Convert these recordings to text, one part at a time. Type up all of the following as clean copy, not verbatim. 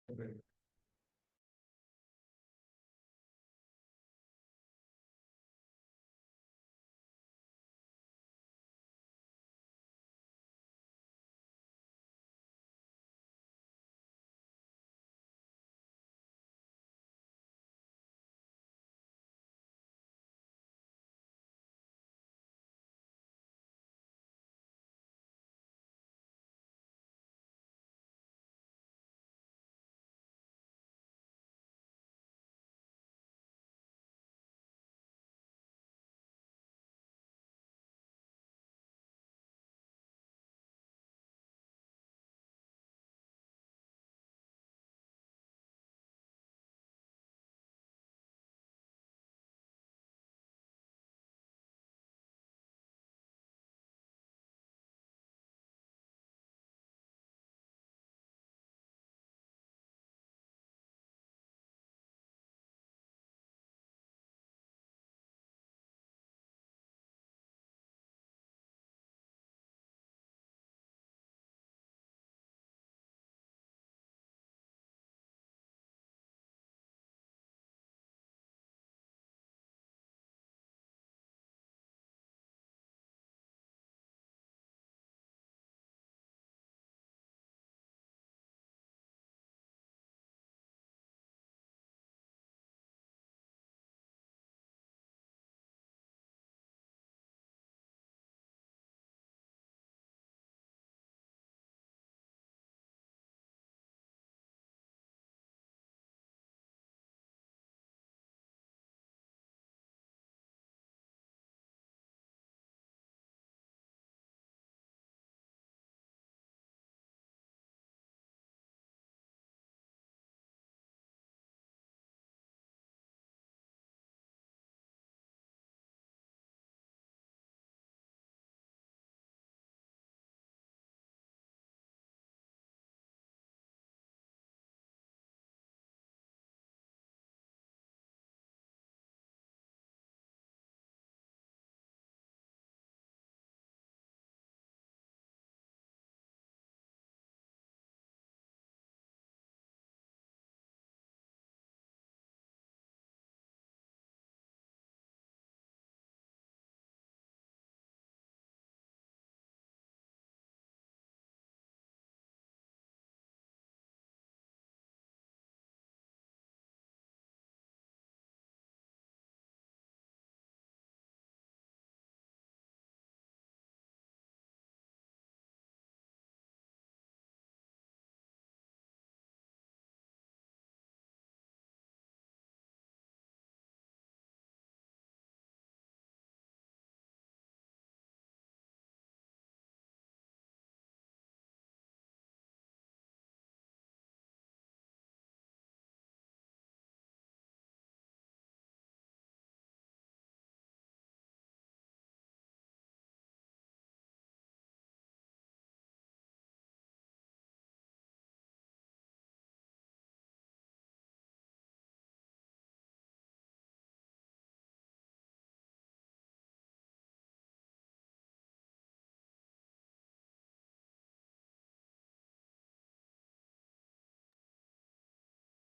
Correcto.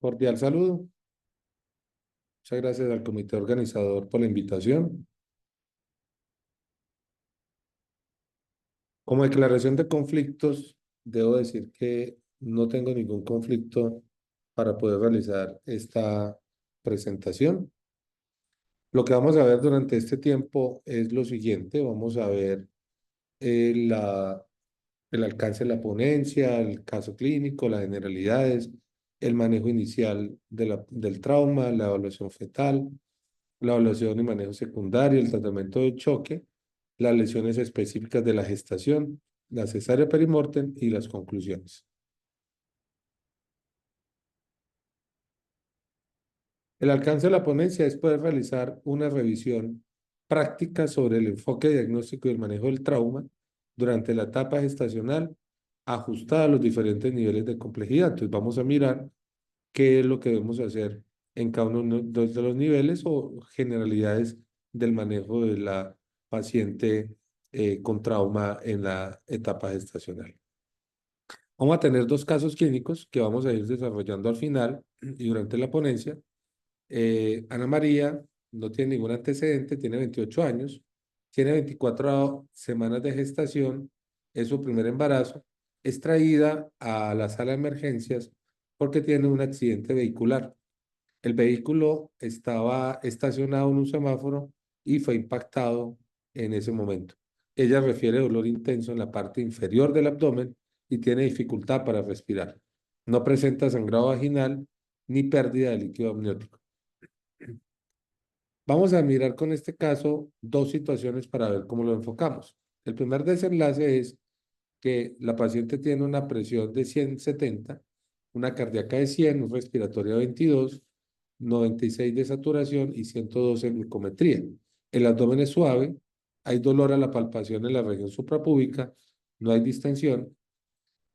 Cordial saludo. Muchas gracias al comité organizador por la invitación. Como declaración de conflictos, debo decir que no tengo ningún conflicto para poder realizar esta presentación. Lo que vamos a ver durante este tiempo es lo siguiente. Vamos a ver eh, la, el alcance de la ponencia, el caso clínico, las generalidades, el manejo inicial del trauma, la evaluación fetal, la evaluación y manejo secundario, el tratamiento de choque, las lesiones específicas de la gestación, la cesárea perimortem y las conclusiones. El alcance de la ponencia es poder realizar una revisión práctica sobre el enfoque diagnóstico y el manejo del trauma durante la etapa gestacional, ajustada a los diferentes niveles de complejidad. Entonces vamos a mirar qué es lo que debemos hacer en cada uno de los niveles o generalidades del manejo de la paciente con trauma en la etapa gestacional. Vamos a tener dos casos clínicos que vamos a ir desarrollando al final y durante la ponencia. Ana María no tiene ningún antecedente, tiene 28 años, tiene 24 semanas de gestación, es su primer embarazo, es traída a la sala de emergencias porque tiene un accidente vehicular. El vehículo estaba estacionado en un semáforo y fue impactado en ese momento. Ella refiere dolor intenso en la parte inferior del abdomen y tiene dificultad para respirar. No presenta sangrado vaginal ni pérdida de líquido amniótico. Vamos a mirar con este caso dos situaciones para ver cómo lo enfocamos. El primer desenlace es que la paciente tiene una presión de 170, una cardíaca de 100, un respiratorio de 22, 96 de saturación y 112 en glucometría. El abdomen es suave, hay dolor a la palpación en la región suprapúbica, no hay distensión,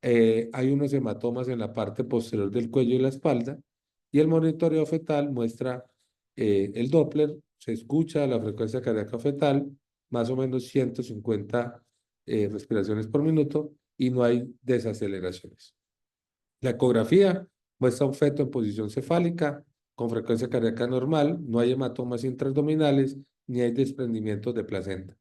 hay unos hematomas en la parte posterior del cuello y la espalda, y el monitoreo fetal muestra el Doppler, se escucha la frecuencia cardíaca fetal, más o menos 150 respiraciones por minuto, y no hay desaceleraciones. La ecografía muestra un feto en posición cefálica, con frecuencia cardíaca normal, no hay hematomas intraabdominales, ni hay desprendimientos de placenta.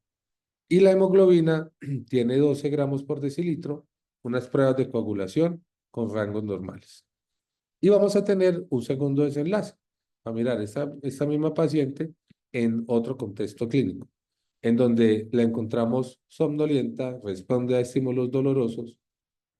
Y la hemoglobina tiene 12 gramos por decilitro, unas pruebas de coagulación con rangos normales. Y vamos a tener un segundo desenlace, a mirar esta misma paciente en otro contexto clínico, en donde la encontramos somnolienta, responde a estímulos dolorosos,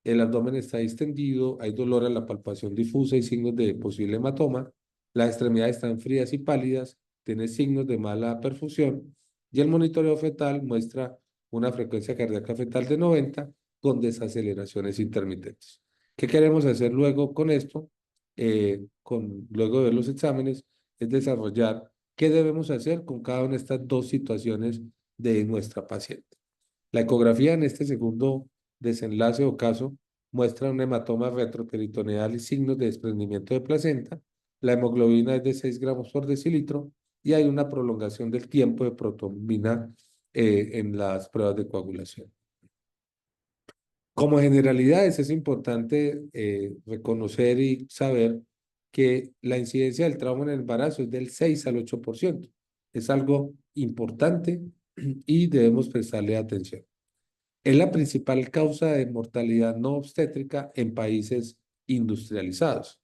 el abdomen está distendido, hay dolor a la palpación difusa y signos de posible hematoma, las extremidades están frías y pálidas, tiene signos de mala perfusión y el monitoreo fetal muestra una frecuencia cardíaca fetal de 90 con desaceleraciones intermitentes. ¿Qué queremos hacer luego con esto? Luego de ver los exámenes, es desarrollar qué debemos hacer con cada una de estas dos situaciones de nuestra paciente. La ecografía en este segundo desenlace o caso muestra un hematoma retroperitoneal y signos de desprendimiento de placenta. La hemoglobina es de 6 gramos por decilitro y hay una prolongación del tiempo de protombina en las pruebas de coagulación. Como generalidades, es importante reconocer y saber que la incidencia del trauma en el embarazo es del 6 al 8%. Es algo importante y debemos prestarle atención. Es la principal causa de mortalidad no obstétrica en países industrializados.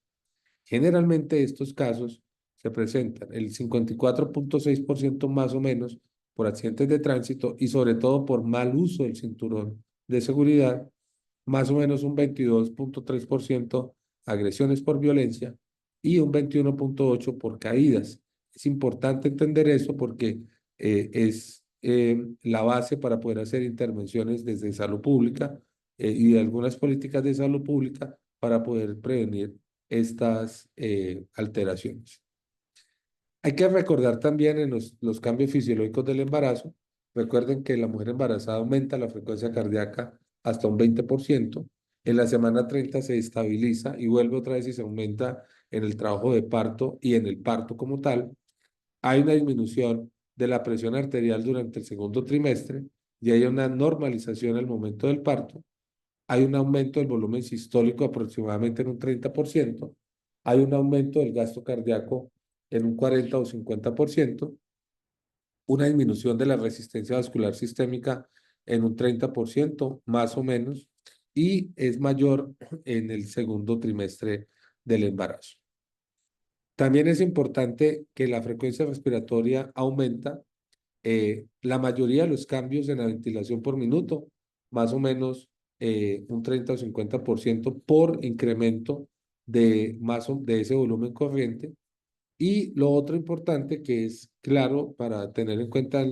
Generalmente estos casos se presentan el 54,6% más o menos por accidentes de tránsito y sobre todo por mal uso del cinturón de seguridad, más o menos un 22,3% agresiones por violencia y un 21,8% por caídas. Es importante entender eso porque es la base para poder hacer intervenciones desde salud pública y de algunas políticas de salud pública para poder prevenir estas alteraciones. Hay que recordar también en los cambios fisiológicos del embarazo. Recuerden que la mujer embarazada aumenta la frecuencia cardíaca hasta un 20%. En la semana 30 se estabiliza y vuelve otra vez y se aumenta en el trabajo de parto y en el parto como tal. Hay una disminución de la presión arterial durante el segundo trimestre y hay una normalización al momento del parto. Hay un aumento del volumen sistólico aproximadamente en un 30%, hay un aumento del gasto cardíaco en un 40 o 50%, una disminución de la resistencia vascular sistémica en un 30% más o menos, y es mayor en el segundo trimestre del embarazo. También es importante que la frecuencia respiratoria aumenta. La mayoría de los cambios en la ventilación por minuto, más o menos un 30 o 50% por incremento de ese volumen corriente. Y lo otro importante que es claro para tener en cuenta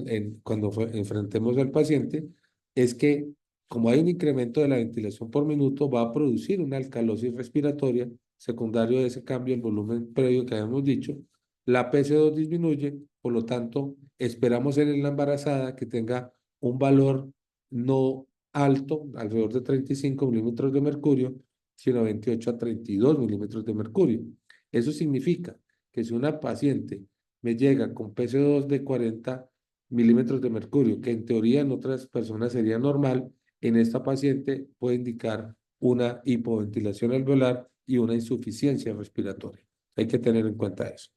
cuando enfrentemos al paciente es que como hay un incremento de la ventilación por minuto, va a producir una alcalosis respiratoria secundario de ese cambio en volumen previo que habíamos dicho. La PC2 disminuye, por lo tanto, esperamos en la embarazada que tenga un valor no alto, alrededor de 35 milímetros de mercurio, sino 28 a 32 milímetros de mercurio. Eso significa que si una paciente me llega con PC2 de 40 milímetros de mercurio, que en teoría en otras personas sería normal, en esta paciente puede indicar una hipoventilación alveolar y una insuficiencia respiratoria. Hay que tener en cuenta eso.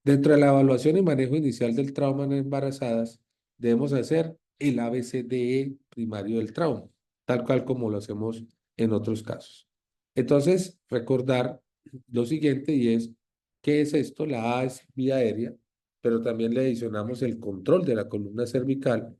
Dentro de la evaluación y manejo inicial del trauma en embarazadas, debemos hacer el ABCDE primario del trauma, tal cual como lo hacemos en otros casos. Entonces, recordar lo siguiente y es, ¿qué es esto? La A es vía aérea, pero también le adicionamos el control de la columna cervical.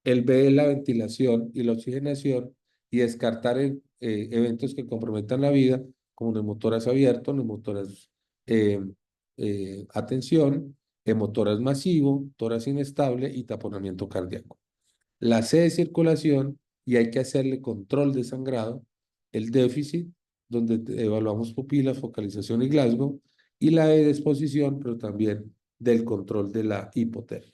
El B es la ventilación y la oxigenación y descartar eventos que comprometan la vida, como neumotoras abierto, neumotoras eh, atención, hemotoras masivo, tórax inestable y taponamiento cardíaco. La C de circulación y hay que hacerle control de sangrado, el déficit, donde evaluamos pupilas, focalización y Glasgow, y la E de exposición, pero también del control de la hipotermia.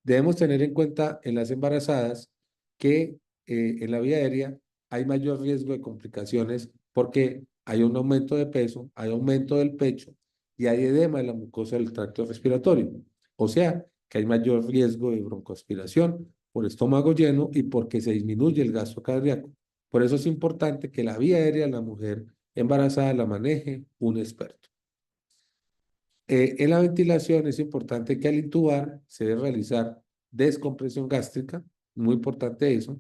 Debemos tener en cuenta en las embarazadas que en la vía aérea hay mayor riesgo de complicaciones porque hay un aumento de peso, hay aumento del pecho y hay edema en la mucosa del tracto respiratorio. O sea, que hay mayor riesgo de broncoaspiración por estómago lleno y porque se disminuye el gasto cardíaco. Por eso es importante que la vía aérea de la mujer embarazada la maneje un experto. En la ventilación es importante que al intubar se debe realizar descompresión gástrica, muy importante eso.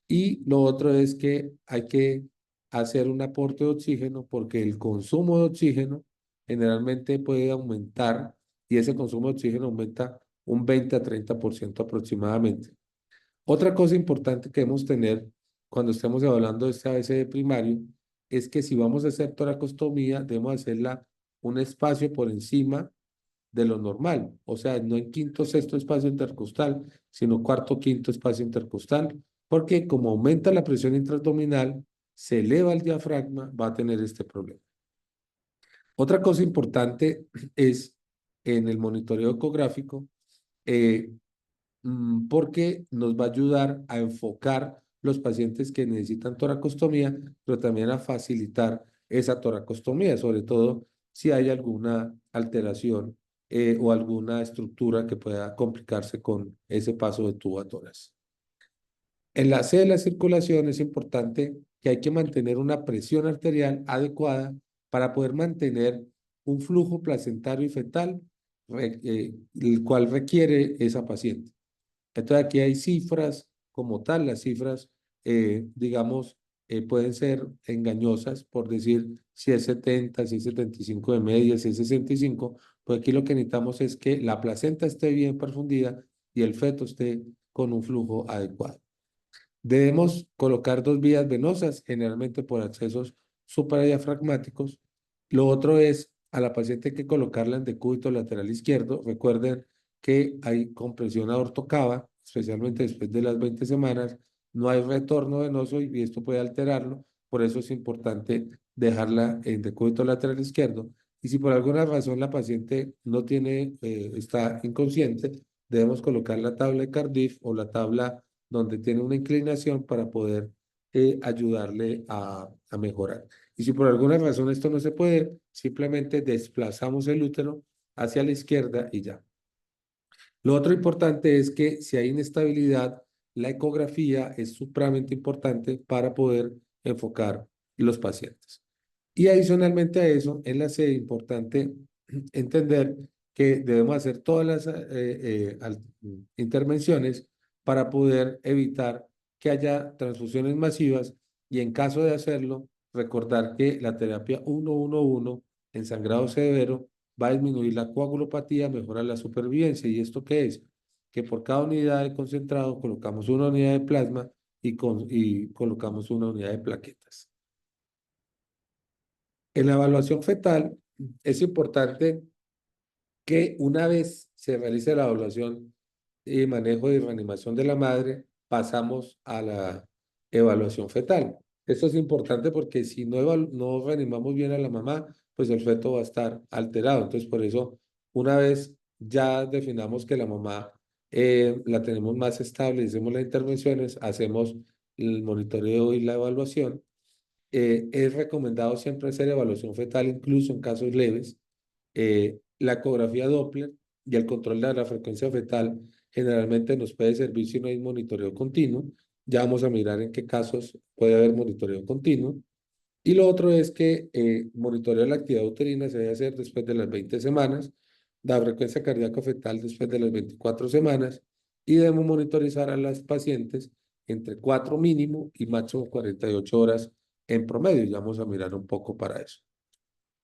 Y lo otro es que hay que hacer un aporte de oxígeno porque el consumo de oxígeno generalmente puede aumentar y ese consumo de oxígeno aumenta un 20 a 30% aproximadamente. Otra cosa importante que debemos tener cuando estemos hablando de este ABCD primario es que si vamos a hacer toracostomía, debemos hacerla un espacio por encima de lo normal, o sea, no en quinto, sexto espacio intercostal, sino cuarto, quinto espacio intercostal, porque como aumenta la presión intraabdominal, se eleva el diafragma, va a tener este problema. Otra cosa importante es en el monitoreo ecográfico, eh, porque nos va a ayudar a enfocar los pacientes que necesitan toracostomía, pero también a facilitar esa toracostomía, sobre todo si hay alguna alteración o alguna estructura que pueda complicarse con ese paso de tubo a tórax. En la C de la circulación es importante que hay que mantener una presión arterial adecuada para poder mantener un flujo placentario y fetal, el cual requiere esa paciente. Entonces aquí hay cifras como tal, las cifras, digamos, pueden ser engañosas por decir si es 70, si es 75 de media, si es 65, pues aquí lo que necesitamos es que la placenta esté bien perfundida y el feto esté con un flujo adecuado. Debemos colocar dos vías venosas, generalmente por accesos supradiafragmáticos. Lo otro es a la paciente hay que colocarla en decúbito lateral izquierdo. Recuerden que hay compresión aortocava, especialmente después de las 20 semanas. No hay retorno venoso y esto puede alterarlo. Por eso es importante dejarla en decúbito lateral izquierdo. Y si por alguna razón la paciente no tiene, está inconsciente, debemos colocar la tabla de Cardiff o la tabla donde tiene una inclinación para poder ayudarle a mejorar. Y si por alguna razón esto no se puede, simplemente desplazamos el útero hacia la izquierda y ya. Lo otro importante es que si hay inestabilidad, la ecografía es supremamente importante para poder enfocar los pacientes. Y adicionalmente a eso, en la C, importante entender que debemos hacer todas las intervenciones para poder evitar que haya transfusiones masivas y en caso de hacerlo, recordar que la terapia 111 en sangrado severo va a disminuir la coagulopatía, mejorar la supervivencia. ¿Y esto qué es? Que por cada unidad de concentrado colocamos una unidad de plasma y colocamos una unidad de plaquetas. En la evaluación fetal es importante que una vez se realice la evaluación y manejo y reanimación de la madre, pasamos a la evaluación fetal. Esto es importante porque si no reanimamos bien a la mamá, pues el feto va a estar alterado. Entonces, por eso, una vez ya definamos que la mamá la tenemos más estable, hacemos las intervenciones, hacemos el monitoreo y la evaluación, es recomendado siempre hacer evaluación fetal, incluso en casos leves. La ecografía Doppler y el control de la frecuencia fetal generalmente nos puede servir si no hay monitoreo continuo Ya vamos a mirar en qué casos puede haber monitoreo continuo. Y lo otro es que monitorear la actividad uterina se debe hacer después de las 20 semanas, la frecuencia cardíaca fetal después de las 24 semanas y debemos monitorizar a las pacientes entre 4 mínimo y máximo 48 horas en promedio. Ya vamos a mirar un poco para eso.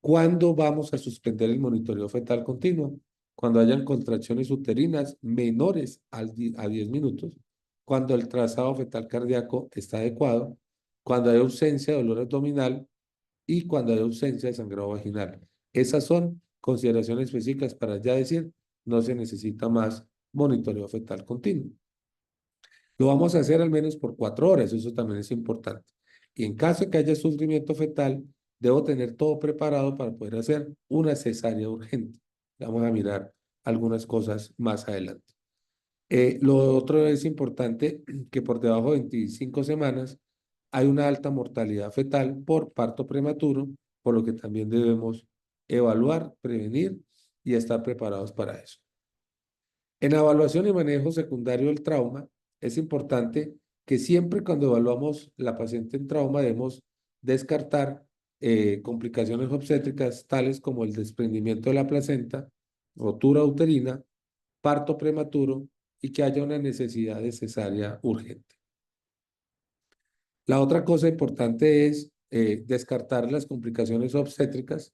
¿Cuándo vamos a suspender el monitoreo fetal continuo? Cuando hayan contracciones uterinas menores a 10 minutos, cuando el trazado fetal cardíaco está adecuado, cuando hay ausencia de dolor abdominal y cuando hay ausencia de sangrado vaginal. Esas son consideraciones específicas para ya decir, no se necesita más monitoreo fetal continuo. Lo vamos a hacer al menos por 4 horas, eso también es importante. Y en caso de que haya sufrimiento fetal, debo tener todo preparado para poder hacer una cesárea urgente. Vamos a mirar algunas cosas más adelante. Lo otro es importante que por debajo de 25 semanas hay una alta mortalidad fetal por parto prematuro, por lo que también debemos evaluar, prevenir y estar preparados para eso. En la evaluación y manejo secundario del trauma, es importante que siempre cuando evaluamos la paciente en trauma debemos descartar complicaciones obstétricas tales como el desprendimiento de la placenta, rotura uterina, parto prematuro y que haya una necesidad de cesárea urgente. La otra cosa importante es descartar las complicaciones obstétricas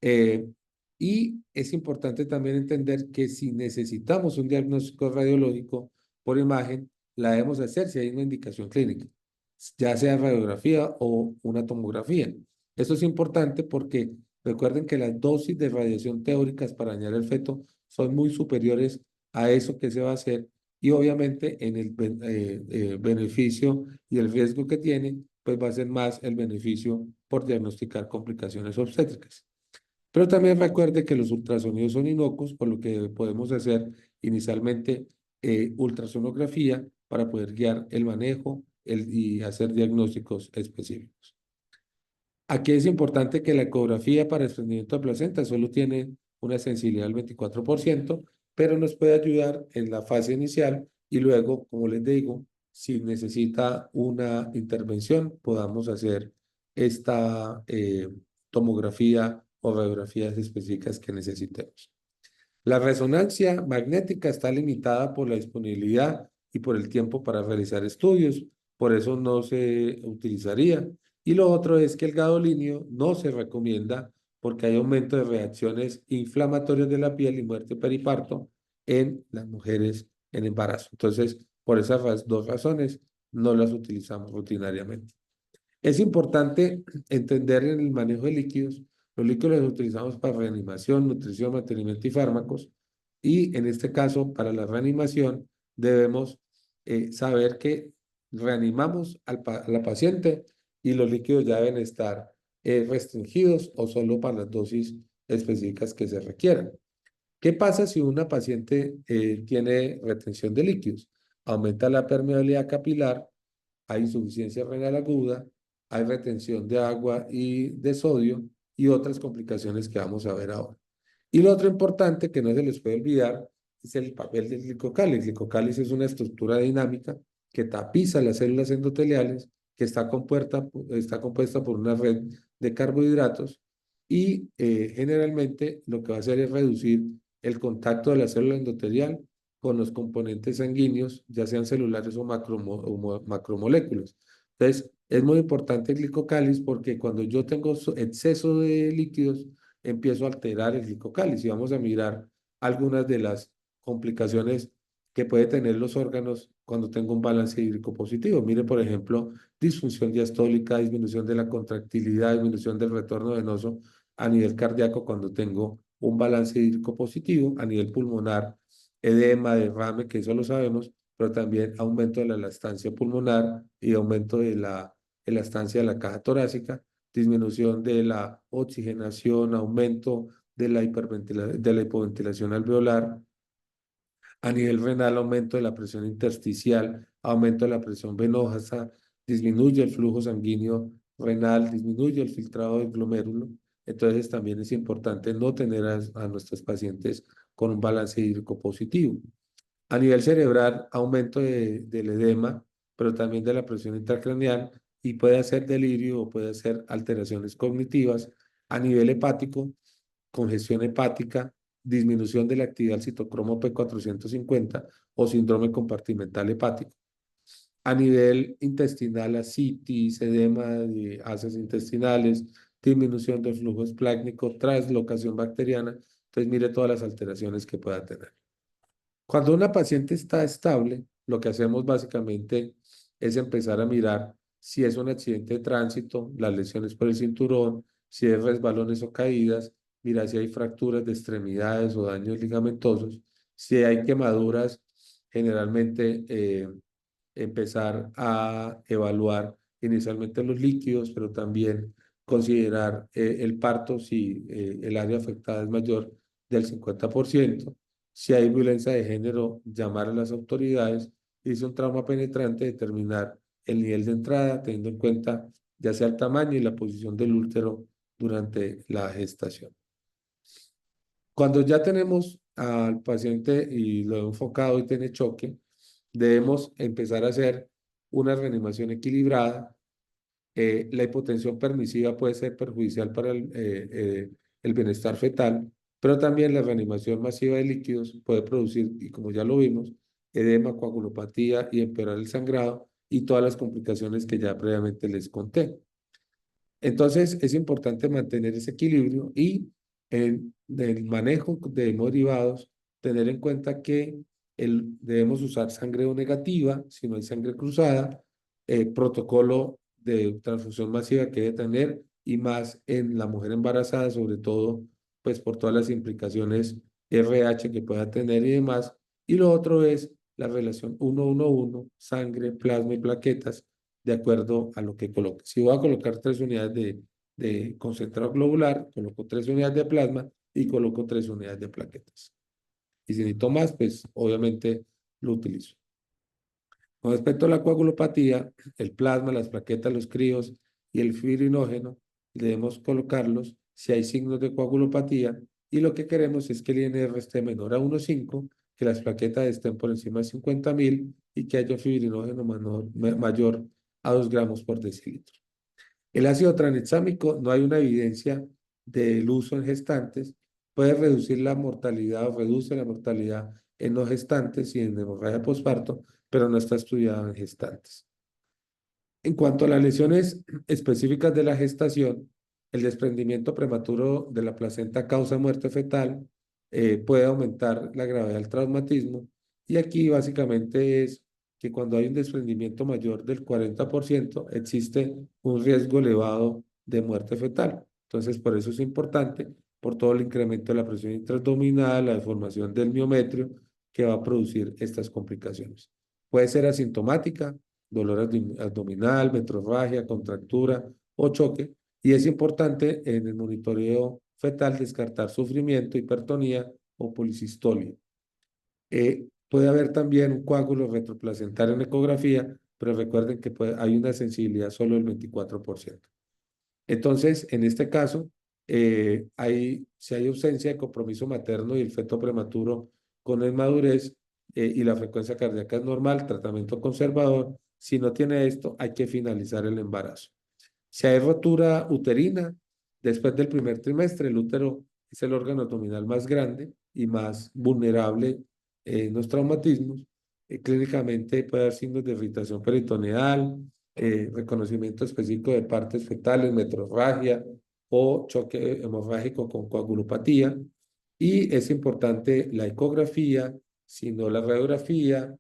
eh, y es importante también entender que si necesitamos un diagnóstico radiológico por imagen, la debemos hacer si hay una indicación clínica, ya sea radiografía o una tomografía. Eso es importante porque recuerden que las dosis de radiación teóricas para dañar el feto son muy superiores a eso que se va a hacer y obviamente en el beneficio y el riesgo que tiene, pues va a ser más el beneficio por diagnosticar complicaciones obstétricas. Pero también recuerde que los ultrasonidos son inocuos, por lo que podemos hacer inicialmente ultrasonografía para poder guiar el manejo y hacer diagnósticos específicos. Aquí es importante que la ecografía para desprendimiento de placenta solo tiene una sensibilidad del 24%, pero nos puede ayudar en la fase inicial y luego, como les digo, si necesita una intervención, podamos hacer esta tomografía o radiografías específicas que necesitemos. La resonancia magnética está limitada por la disponibilidad y por el tiempo para realizar estudios, por eso no se utilizaría. Y lo otro es que el gadolinio no se recomienda porque hay aumento de reacciones inflamatorias de la piel y muerte periparto en las mujeres en embarazo. Entonces, por esas dos razones, no las utilizamos rutinariamente. Es importante entender en el manejo de líquidos. Los líquidos los utilizamos para reanimación, nutrición, mantenimiento y fármacos. Y en este caso, para la reanimación, debemos saber que reanimamos a la paciente y los líquidos ya deben estar restringidos o solo para las dosis específicas que se requieran. ¿Qué pasa si una paciente tiene retención de líquidos? Aumenta la permeabilidad capilar, hay insuficiencia renal aguda, hay retención de agua y de sodio y otras complicaciones que vamos a ver ahora. Y lo otro importante que no se les puede olvidar es el papel del glicocálice. El glicocálice es una estructura dinámica que tapiza las células endoteliales, que está compuesta por una red de carbohidratos y generalmente lo que va a hacer es reducir el contacto de la célula endotelial con los componentes sanguíneos, ya sean celulares o macromoléculas. Entonces, es muy importante el glicocálice porque cuando yo tengo exceso de líquidos, empiezo a alterar el glicocálice y vamos a mirar algunas de las complicaciones que puede tener los órganos cuando tengo un balance hídrico positivo. Mire, por ejemplo, disfunción diastólica, disminución de la contractilidad, disminución del retorno venoso a nivel cardíaco cuando tengo un balance hídrico positivo, a nivel pulmonar, edema, derrame, que eso lo sabemos, pero también aumento de la elastancia pulmonar y aumento de la elastancia de la caja torácica, disminución de la oxigenación, aumento de la hipoventilación alveolar, a nivel renal, aumento de la presión intersticial, aumento de la presión venosa, disminuye el flujo sanguíneo renal, disminuye el filtrado del glomérulo. Entonces también es importante no tener a nuestros pacientes con un balance hídrico positivo. A nivel cerebral, aumento del edema, pero también de la presión intracraneal y puede hacer delirio o puede hacer alteraciones cognitivas a nivel hepático, congestión hepática, disminución de la actividad del citocromo P450 o síndrome compartimental hepático. A nivel intestinal, ascitis, edema de asas intestinales, disminución del flujo esplácnico, translocación bacteriana. Entonces, mire todas las alteraciones que pueda tener. Cuando una paciente está estable, lo que hacemos básicamente es empezar a mirar si es un accidente de tránsito, las lesiones por el cinturón, si es resbalones o caídas, mirar si hay fracturas de extremidades o daños ligamentosos, si hay quemaduras, generalmente empezar a evaluar inicialmente los líquidos, pero también considerar el parto si el área afectada es mayor del 50%. Si hay violencia de género, llamar a las autoridades y si es un trauma penetrante, determinar el nivel de entrada, teniendo en cuenta ya sea el tamaño y la posición del útero durante la gestación. Cuando ya tenemos al paciente y lo he enfocado y tiene choque, debemos empezar a hacer una reanimación equilibrada. La hipotensión permisiva puede ser perjudicial para el bienestar fetal, pero también la reanimación masiva de líquidos puede producir, y como ya lo vimos, edema, coagulopatía y empeorar el sangrado y todas las complicaciones que ya previamente les conté. Entonces, es importante mantener ese equilibrio y en el manejo de hemoderivados, tener en cuenta que debemos usar sangre O negativa, si no hay sangre cruzada, protocolo de transfusión masiva que debe tener y más en la mujer embarazada, sobre todo, pues por todas las implicaciones RH que pueda tener y demás. Y lo otro es la relación 1-1-1, sangre, plasma y plaquetas de acuerdo a lo que coloque. Si voy a colocar 3 unidades de concentrado globular, coloco 3 unidades de plasma y coloco 3 unidades de plaquetas. Y si necesito más, pues obviamente lo utilizo. Con respecto a la coagulopatía, el plasma, las plaquetas, los críos y el fibrinógeno, debemos colocarlos si hay signos de coagulopatía y lo que queremos es que el INR esté menor a 1,5, que las plaquetas estén por encima de 50.000 y que haya fibrinógeno mayor a 2 gramos por decilitro. El ácido tranexámico, no hay una evidencia del uso en gestantes, puede reducir la mortalidad o reduce la mortalidad en no gestantes y en hemorragia postparto, pero no está estudiado en gestantes. En cuanto a las lesiones específicas de la gestación, el desprendimiento prematuro de la placenta causa muerte fetal, puede aumentar la gravedad del traumatismo y aquí básicamente es que cuando hay un desprendimiento mayor del 40% existe un riesgo elevado de muerte fetal. Entonces, por eso es importante, por todo el incremento de la presión intraabdominal, la deformación del miometrio que va a producir estas complicaciones. Puede ser asintomática, dolor abdominal, metrorragia, contractura o choque. Y es importante en el monitoreo fetal descartar sufrimiento, hipertonía o policistolia. Puede haber también un coágulo retroplacentario en ecografía, pero recuerden que hay una sensibilidad solo del 24%. Entonces, en este caso, si hay ausencia de compromiso materno y el feto prematuro con inmadurez y la frecuencia cardíaca es normal, tratamiento conservador. Si no tiene esto, hay que finalizar el embarazo. Si hay rotura uterina, después del primer trimestre, el útero es el órgano abdominal más grande y más vulnerable en los traumatismos. Clínicamente puede haber signos de irritación peritoneal, reconocimiento específico de partes fetales, metrorragia o choque hemorrágico con coagulopatía. Y es importante la ecografía, si no la radiografía,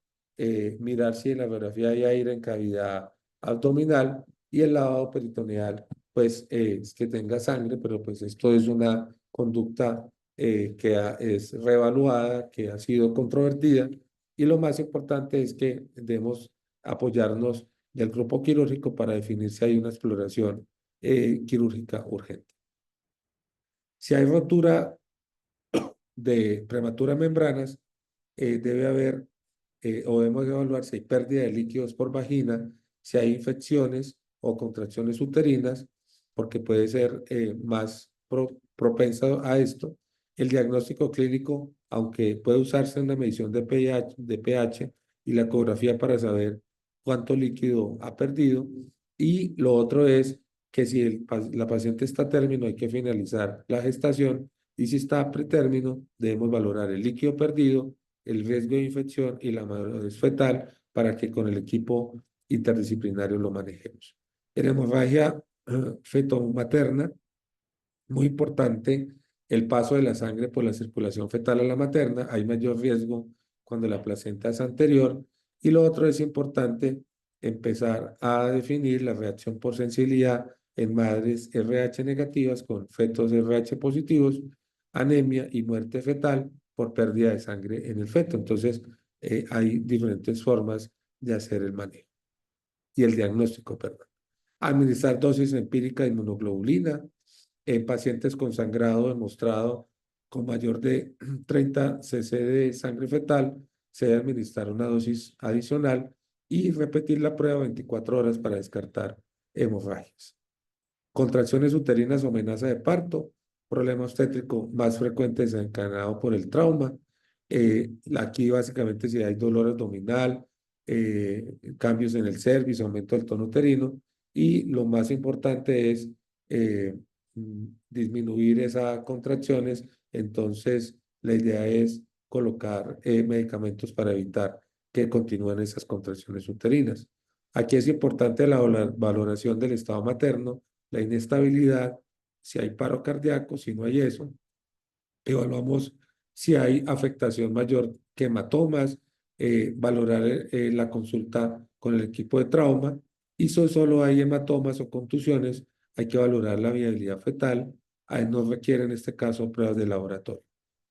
mirar si en la radiografía hay aire en cavidad abdominal y el lavado peritoneal, pues es que tenga sangre, pero pues esto es una conducta es reevaluada, que ha sido controvertida y lo más importante es que debemos apoyarnos del grupo quirúrgico para definir si hay una exploración quirúrgica urgente. Si hay rotura de prematura membranas, debe haber o debemos evaluar si hay pérdida de líquidos por vagina, si hay infecciones o contracciones uterinas, porque puede ser más propensa a esto. El diagnóstico clínico, aunque puede usarse en la medición de pH y la ecografía para saber cuánto líquido ha perdido. Y lo otro es que si la paciente está a término, hay que finalizar la gestación. Y si está a pretérmino, debemos valorar el líquido perdido, el riesgo de infección y la madurez fetal para que con el equipo interdisciplinario lo manejemos. En hemorragia feto-materna, muy importante el paso de la sangre por la circulación fetal a la materna. Hay mayor riesgo cuando la placenta es anterior. Y lo otro es importante empezar a definir la reacción por sensibilidad en madres RH negativas con fetos RH positivos, anemia y muerte fetal por pérdida de sangre en el feto. Entonces, hay diferentes formas de hacer el manejo y el diagnóstico, perdón. Administrar dosis empírica de inmunoglobulina en pacientes con sangrado demostrado con mayor de 30 cc de sangre fetal, se debe administrar una dosis adicional y repetir la prueba 24 horas para descartar hemorragias. Contracciones uterinas o amenaza de parto, problema obstétrico más frecuente desencadenado por el trauma. Aquí básicamente si hay dolor abdominal, cambios en el cervix, aumento del tono uterino y lo más importante es disminuir esas contracciones. Entonces la idea es colocar medicamentos para evitar que continúen esas contracciones uterinas. Aquí es importante la valoración del estado materno, la inestabilidad, si hay paro cardíaco, si no hay eso, evaluamos si hay afectación mayor que hematomas, valorar la consulta con el equipo de trauma y si solo hay hematomas o contusiones, hay que valorar la viabilidad fetal, ahí no requiere en este caso pruebas de laboratorio.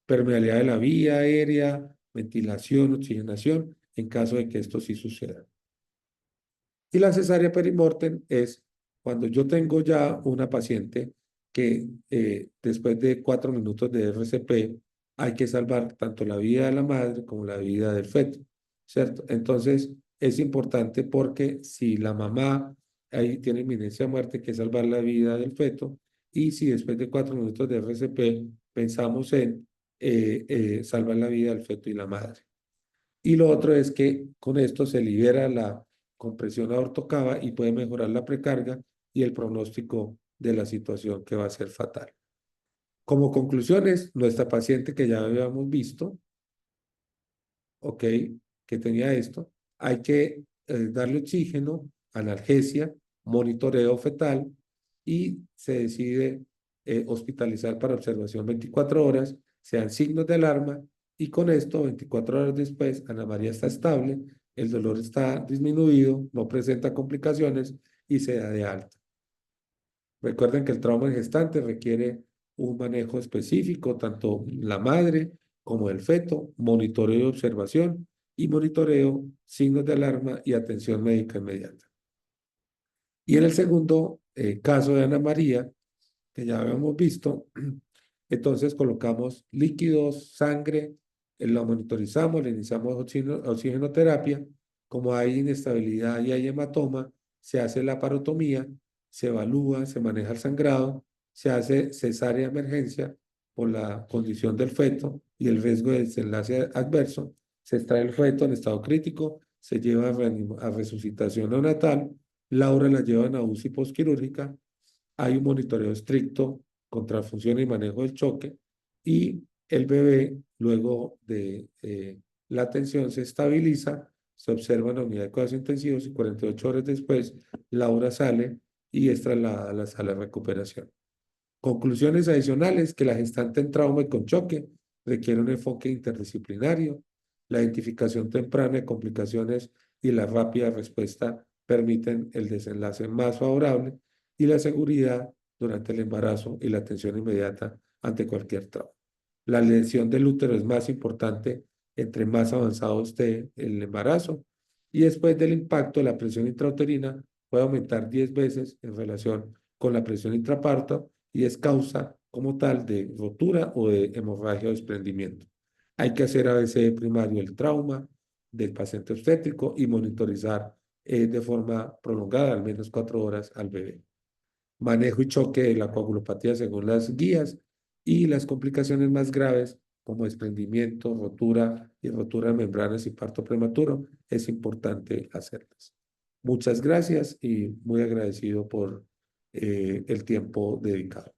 Permeabilidad de la vía aérea, ventilación, oxigenación, en caso de que esto sí suceda. Y la cesárea perimortem es cuando yo tengo ya una paciente que después de 4 minutos de RCP hay que salvar tanto la vida de la madre como la vida del feto, ¿cierto? Entonces es importante porque si la mamá ahí tiene inminencia de muerte, hay que salvar la vida del feto y si después de 4 minutos de RCP pensamos en salvar la vida del feto y la madre. Y lo otro es que con esto se libera la compresión aortocava y puede mejorar la precarga y el pronóstico de la situación que va a ser fatal. Como conclusiones, nuestra paciente que ya habíamos visto, ok, que tenía esto, hay que darle oxígeno, analgesia, monitoreo fetal y se decide hospitalizar para observación 24 horas, sean signos de alarma y con esto 24 horas después Ana María está estable, el dolor está disminuido, no presenta complicaciones y se da de alta. Recuerden que el trauma en gestante requiere un manejo específico, tanto la madre como el feto, monitoreo y observación, y monitoreo, signos de alarma y atención médica inmediata. Y en el segundo caso de Ana María, que ya habíamos visto, entonces colocamos líquidos, sangre, lo monitorizamos, le iniciamos oxigenoterapia, como hay inestabilidad y hay hematoma, se hace la parotomía, se evalúa, se maneja el sangrado, se hace cesárea de emergencia por la condición del feto y el riesgo de desenlace adverso, se extrae el feto en estado crítico, se lleva a resucitación neonatal, Laura la llevan a UCI postquirúrgica, hay un monitoreo estricto contra función y manejo del choque y el bebé luego de la atención se estabiliza, se observa en la unidad de cuidados intensivos y 48 horas después Laura sale y es trasladada a la sala de recuperación. Conclusiones adicionales, que la gestante en trauma y con choque requiere un enfoque interdisciplinario. La identificación temprana de complicaciones y la rápida respuesta permiten el desenlace más favorable y la seguridad durante el embarazo y la atención inmediata ante cualquier trauma. La lesión del útero es más importante entre más avanzado esté el embarazo y después del impacto la presión intrauterina puede aumentar 10 veces en relación con la presión intraparto y es causa como tal de rotura o de hemorragia o desprendimiento. Hay que hacer ABC primario el trauma del paciente obstétrico y monitorizar de forma prolongada, al menos 4 horas al bebé. Manejo y choque de la coagulopatía según las guías y las complicaciones más graves como desprendimiento, rotura y rotura de membranas y parto prematuro, es importante hacerlas. Muchas gracias y muy agradecido por el tiempo dedicado.